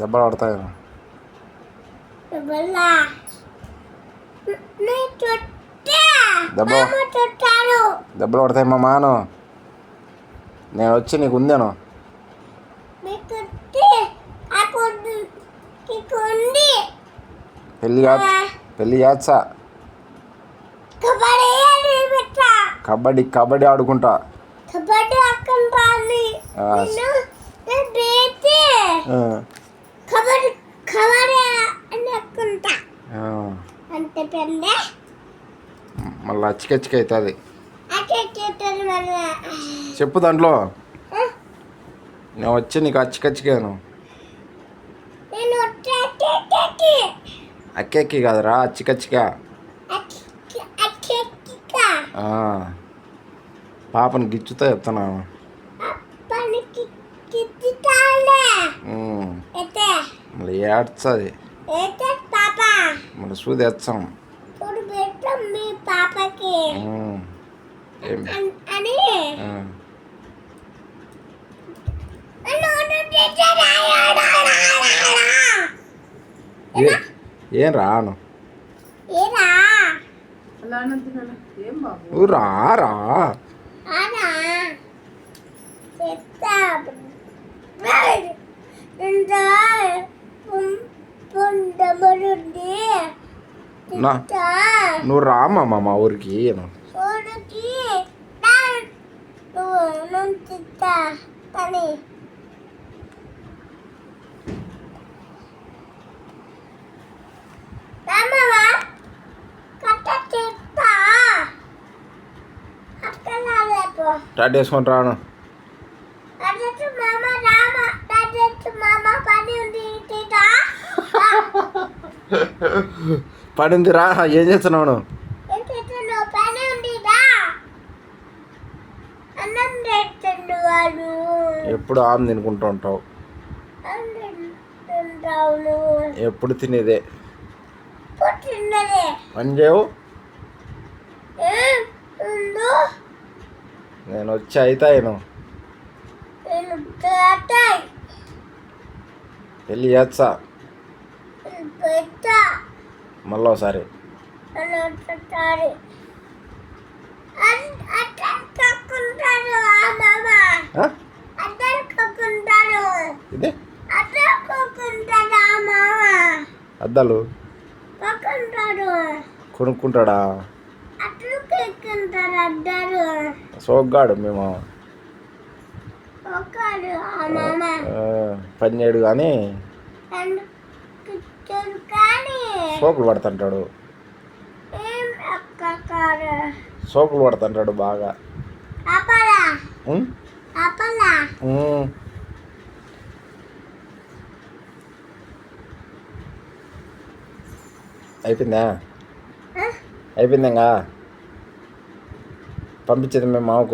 దెబ్బలు పడతాయి. దెబ్బలు పడతాయి మా మాను. నేను వచ్చి నీకు ఉందేను. పెళ్ళి చేస్తా. కబడ్డీ ఆడుకుంటా. మళ్ళీ అచ్చికచ్చిక అవుతుంది. చెప్పు దాంట్లో. నేను వచ్చి నీకు అచ్చికచ్చికాను. అక్కెక్కి కాదురా, అచ్చికచ్చిక. పాపని గిచ్చుతా చెప్తున్నాను. మళ్ళీ ఏడ్చది. మళ్ళీ సూది ఎచ్చాం. ఏం రాను. నువ్వు రారా. నువ్వు రామా మా ఊరికి. టాటా వేసుకొని రాను. పడింది రా. ఏం చేస్తున్నావు? ఎప్పుడు ఆమె తినుకుంటూ ఉంటావు. ఎప్పుడు తినేదే. పని చేయవు. నేను వచ్చి అవుతాను. పెళ్ళి చేస్తా మళ్ళీ ఒకసారి. అద్దాలు కొనుక్కుంటాడా? సోగ్గాడు మేము. పని చేయడు కానీ సోకులు పడుతుంటాడు. సోకులు పడుతుంటాడు బాగా. అయిపోయిందా? అయిపోయిందా? పంపించేది మేము మామకు.